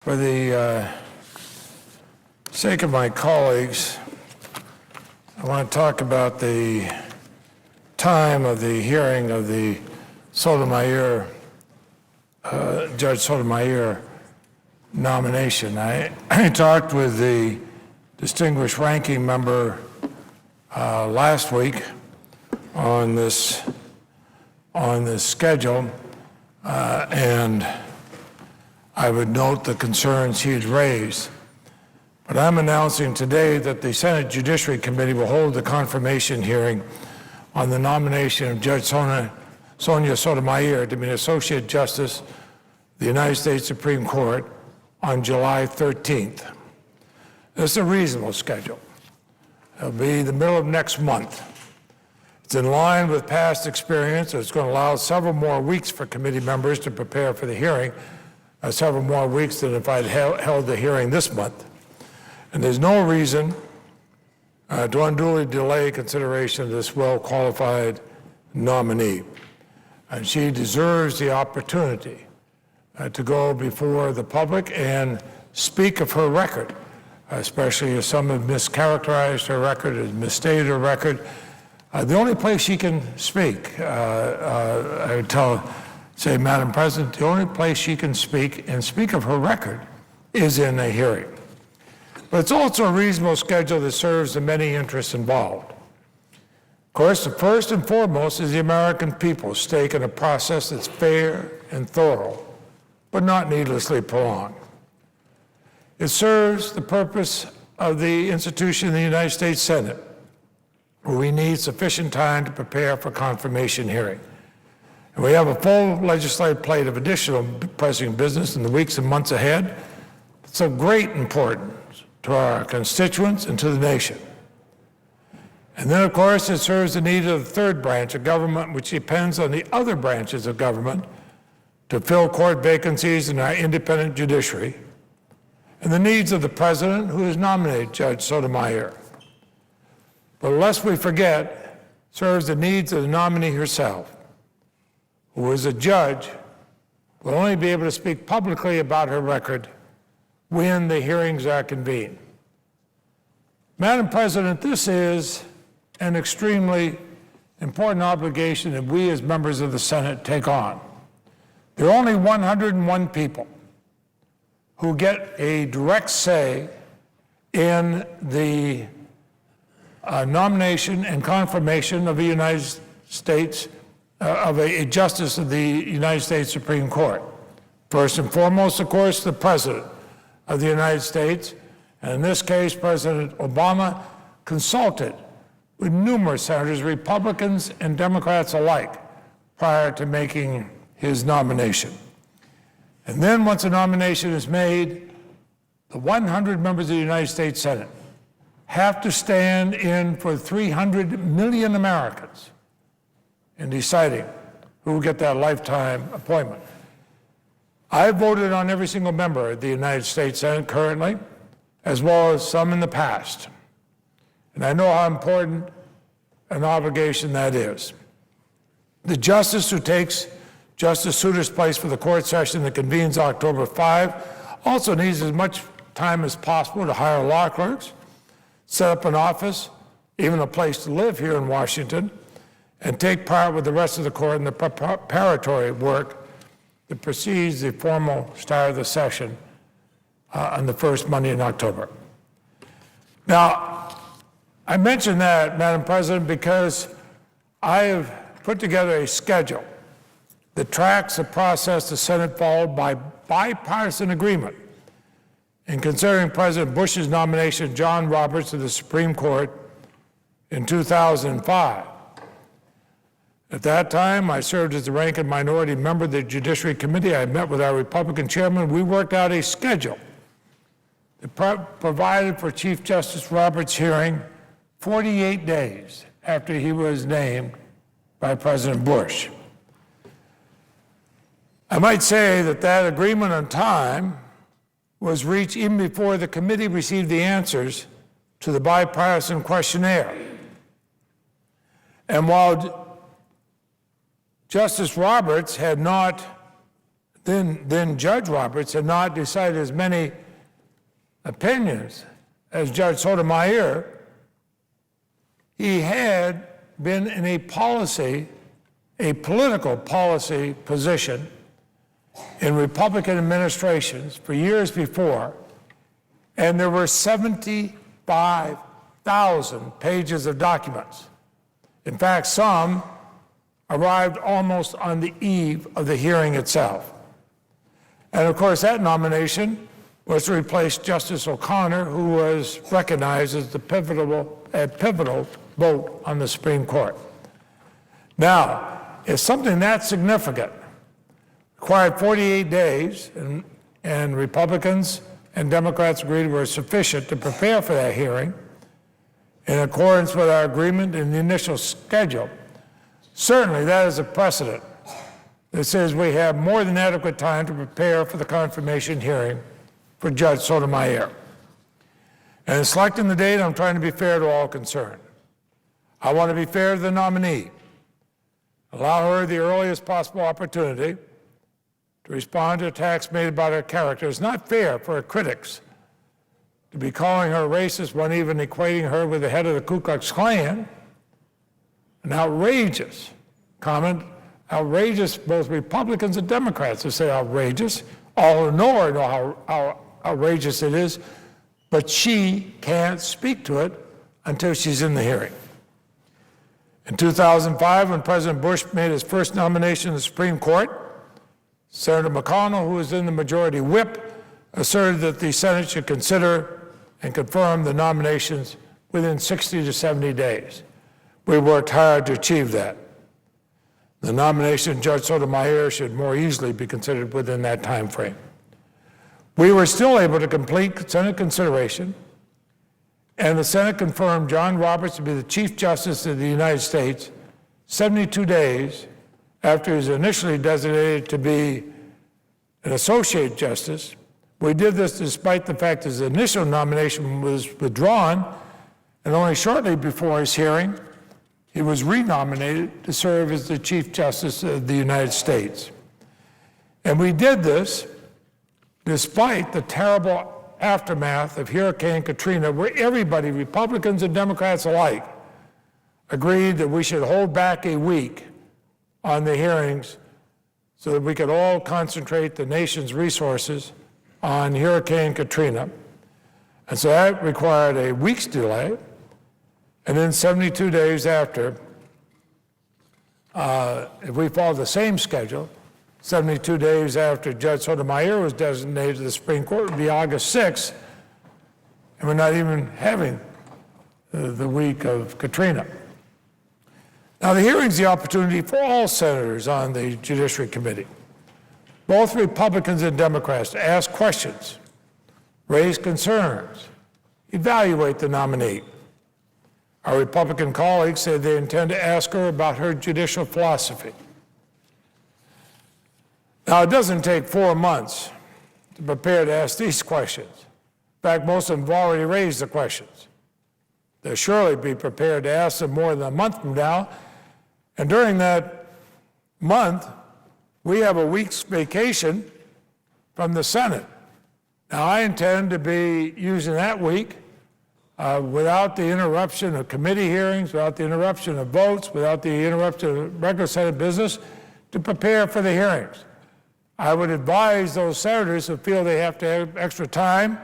For the sake of my colleagues, I want to talk about the time of the hearing of the Sotomayor, Judge Sotomayor nomination. I talked with the distinguished ranking member last week on this schedule, and I would note the concerns he had raised. But I'm announcing today that the Senate Judiciary Committee will hold the confirmation hearing on the nomination of Judge Sonia Sotomayor to be an Associate Justice of the United States Supreme Court on July 13th. This is a reasonable schedule. It'll be the middle of next month. It's in line with past experience. It's going to allow several more weeks for committee members to prepare for the hearing, several more weeks than if I'd held the hearing this month. And there's no reason to unduly delay consideration of this well-qualified nominee. And she deserves the opportunity to go before the public and speak of her record, especially if some have mischaracterized her record, has misstated her record. The only place she can speak, I would say, Madam President, the only place she can speak and speak of her record is in a hearing. But it's also a reasonable schedule that serves the many interests involved. Of course, the first and foremost is the American people's stake in a process that's fair and thorough, but not needlessly prolonged. It serves the purpose of the institution of the United States Senate, where we need sufficient time to prepare for confirmation hearing. And we have a full legislative plate of additional pressing business in the weeks and months ahead. It's of great importance to our constituents and to the nation. And then, of course, it serves the need of the third branch of government, which depends on the other branches of government to fill court vacancies in our independent judiciary, and the needs of the president, who has nominated Judge Sotomayor. But lest we forget, serves the needs of the nominee herself, who as a judge will only be able to speak publicly about her record when the hearings are convened. Madam President, this is an extremely important obligation that we as members of the Senate take on. There are only 101 people who get a direct say in the nomination and confirmation of a United States, of a justice of the United States Supreme Court. First and foremost, of course, the President of the United States, and in this case, President Obama consulted with numerous senators, Republicans and Democrats alike, prior to making his nomination. And then once a nomination is made, the 100 members of the United States Senate have to stand in for 300 million Americans in deciding who will get that lifetime appointment. I voted on every single member of the United States Senate currently, as well as some in the past. And I know how important an obligation that is. The justice who takes Justice Souter's place for the court session that convenes October 5 also needs as much time as possible to hire law clerks, set up an office, even a place to live here in Washington, and take part with the rest of the court in the preparatory work that precedes the formal start of the session on the first Monday in October. Now, I mention that, Madam President, because I have put together a schedule that tracks the process the Senate followed by bipartisan agreement in considering President Bush's nomination of John Roberts to the Supreme Court in 2005. At that time, I served as the ranking minority member of the Judiciary Committee. I met with our Republican chairman. We worked out a schedule that provided for Chief Justice Roberts' hearing 48 days after he was named by President Bush. I might say that that agreement on time was reached even before the committee received the answers to the bipartisan questionnaire. And while Justice Roberts had not then Judge Roberts had not decided as many opinions as Judge Sotomayor, he had been in a political policy position in Republican administrations for years before, and there were 75,000 pages of documents. In fact, some arrived almost on the eve of the hearing itself. And of course, that nomination was to replace Justice O'Connor, who was recognized as the pivotal vote on the Supreme Court. Now, if something that significant required 48 days, and Republicans and Democrats agreed were sufficient to prepare for that hearing, in accordance with our agreement in the initial schedule, certainly that is a precedent that says we have more than adequate time to prepare for the confirmation hearing for Judge Sotomayor. And in selecting the date, I'm trying to be fair to all concerned. I want to be fair to the nominee, allow her the earliest possible opportunity to respond to attacks made about her character. It's not fair for her critics to be calling her racist, one even equating her with the head of the Ku Klux Klan. An outrageous comment, outrageous, both Republicans and Democrats who say outrageous. All who know her know how outrageous it is, but she can't speak to it until she's in the hearing. In 2005, when President Bush made his first nomination in the Supreme Court, Senator McConnell, who was in the majority whip, asserted that the Senate should consider and confirm the nominations within 60 to 70 days. We worked hard to achieve that. The nomination of Judge Sotomayor should more easily be considered within that time frame. We were still able to complete Senate consideration, and the Senate confirmed John Roberts to be the Chief Justice of the United States 72 days after he was initially designated to be an Associate Justice. We did this despite the fact his initial nomination was withdrawn, and only shortly before his hearing, he was renominated to serve as the Chief Justice of the United States. And we did this despite the terrible aftermath of Hurricane Katrina, where everybody, Republicans and Democrats alike, agreed that we should hold back a week on the hearings so that we could all concentrate the nation's resources on Hurricane Katrina. And so that required a week's delay. And then 72 days after, if we follow the same schedule, 72 days after Judge Sotomayor was designated to the Supreme Court would be August 6th, and we're not even having the week of Katrina. Now, the hearing is the opportunity for all senators on the Judiciary Committee, both Republicans and Democrats, to ask questions, raise concerns, evaluate the nominee. Our Republican colleagues said they intend to ask her about her judicial philosophy. Now, it doesn't take 4 months to prepare to ask these questions. In fact, most of them have already raised the questions. They'll surely be prepared to ask them more than a month from now. And during that month, we have a week's vacation from the Senate. Now, I intend to be using that week without the interruption of committee hearings, without the interruption of votes, without the interruption of regular Senate business, to prepare for the hearings. I would advise those senators who feel they have to have extra time,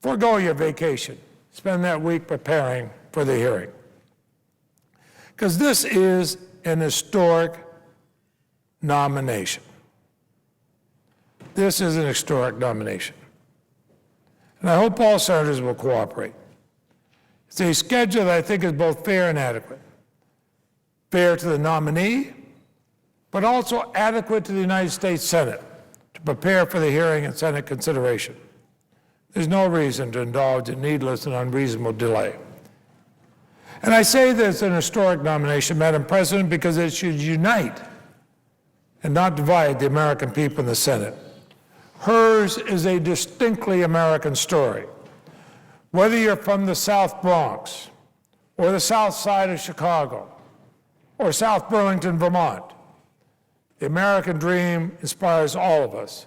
forego your vacation. Spend that week preparing for the hearing. Because this is an historic nomination. This is an historic nomination. And I hope all senators will cooperate. It's a schedule that I think is both fair and adequate. Fair to the nominee, but also adequate to the United States Senate to prepare for the hearing and Senate consideration. There's no reason to indulge in needless and unreasonable delay. And I say that it's an historic nomination, Madam President, because it should unite and not divide the American people in the Senate. Hers is a distinctly American story. Whether you're from the South Bronx, or the South Side of Chicago, or South Burlington, Vermont, The American dream inspires all of us.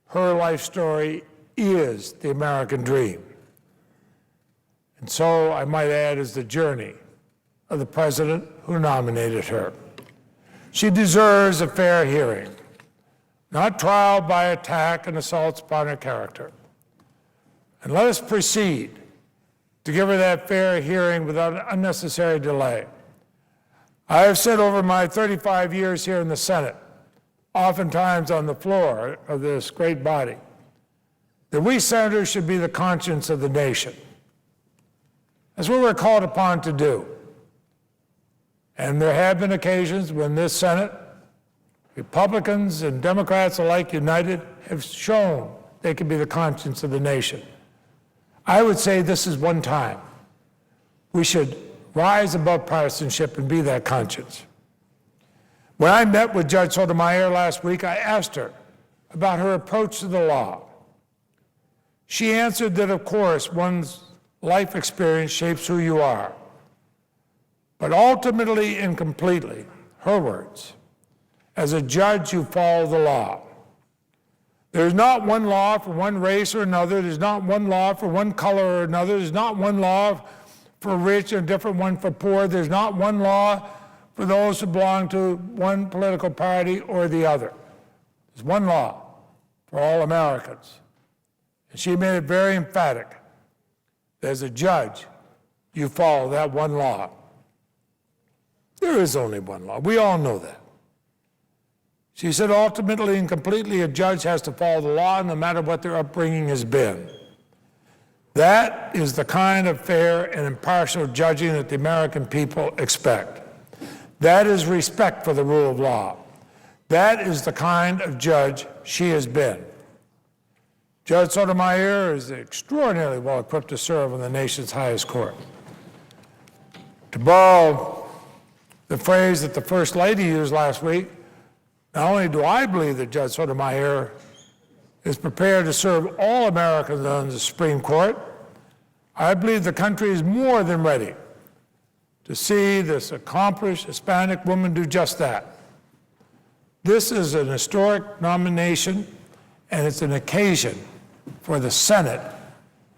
Her life story is the American dream. And so, I might add, is the journey of the president who nominated her. She deserves a fair hearing, not trial by attack and assaults upon her character. And let us proceed to give her that fair hearing without unnecessary delay. I have said over my 35 years here in the Senate, oftentimes on the floor of this great body, that we senators should be the conscience of the nation. That's what we're called upon to do. And there have been occasions when this Senate, Republicans and Democrats alike united, have shown they can be the conscience of the nation. I would say this is one time. We should rise above partisanship and be that conscience. When I met with Judge Sotomayor last week, I asked her about her approach to the law. She answered that, of course, one's life experience shapes who you are. But ultimately and completely, her words, as a judge, you follow the law. There's not one law for one race or another. There's not one law for one color or another. There's not one law for rich and a different one for poor. There's not one law for those who belong to one political party or the other. There's one law for all Americans. And she made it very emphatic that as a judge, you follow that one law. There is only one law. We all know that. She said, ultimately and completely, a judge has to follow the law no matter what their upbringing has been. That is the kind of fair and impartial judging that the American people expect. That is respect for the rule of law. That is the kind of judge she has been. Judge Sotomayor is extraordinarily well equipped to serve on the nation's highest court. To borrow the phrase that the First Lady used last week, not only do I believe that Judge Sotomayor is prepared to serve all Americans on the Supreme Court, I believe the country is more than ready to see this accomplished Hispanic woman do just that. This is an historic nomination, and it's an occasion for the Senate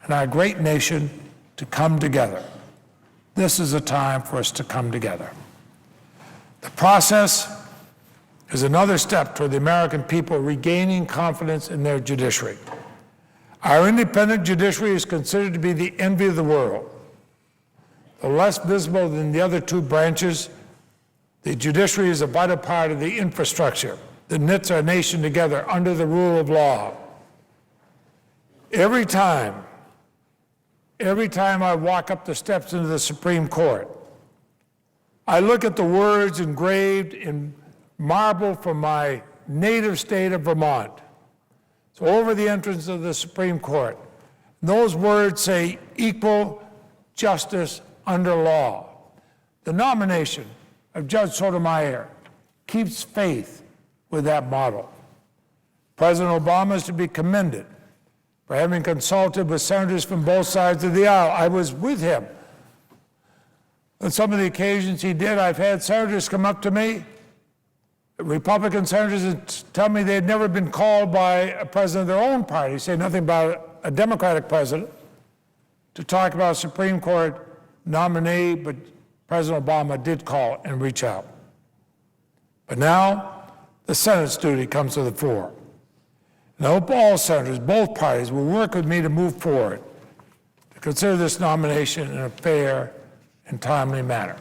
and our great nation to come together. This is a time for us to come together. The process is another step toward the American people regaining confidence in their judiciary. Our independent judiciary is considered to be the envy of the world. Though less visible than the other two branches, the judiciary is a vital part of the infrastructure that knits our nation together under the rule of law. Every time I walk up the steps into the Supreme Court, I look at the words engraved in marble from my native state of Vermont. So over the entrance of the Supreme Court, those words say equal justice under law. The nomination of Judge Sotomayor keeps faith with that model. President Obama is to be commended for having consulted with senators from both sides of the aisle. I was with him on some of the occasions he did. I've had senators come up to me, Republican senators, and tell me they'd never been called by a president of their own party, say nothing about a Democratic president, to talk about a Supreme Court nominee, but President Obama did call and reach out. But now, the Senate's duty comes to the fore. And I hope all senators, both parties, will work with me to move forward, to consider this nomination in a fair and timely manner.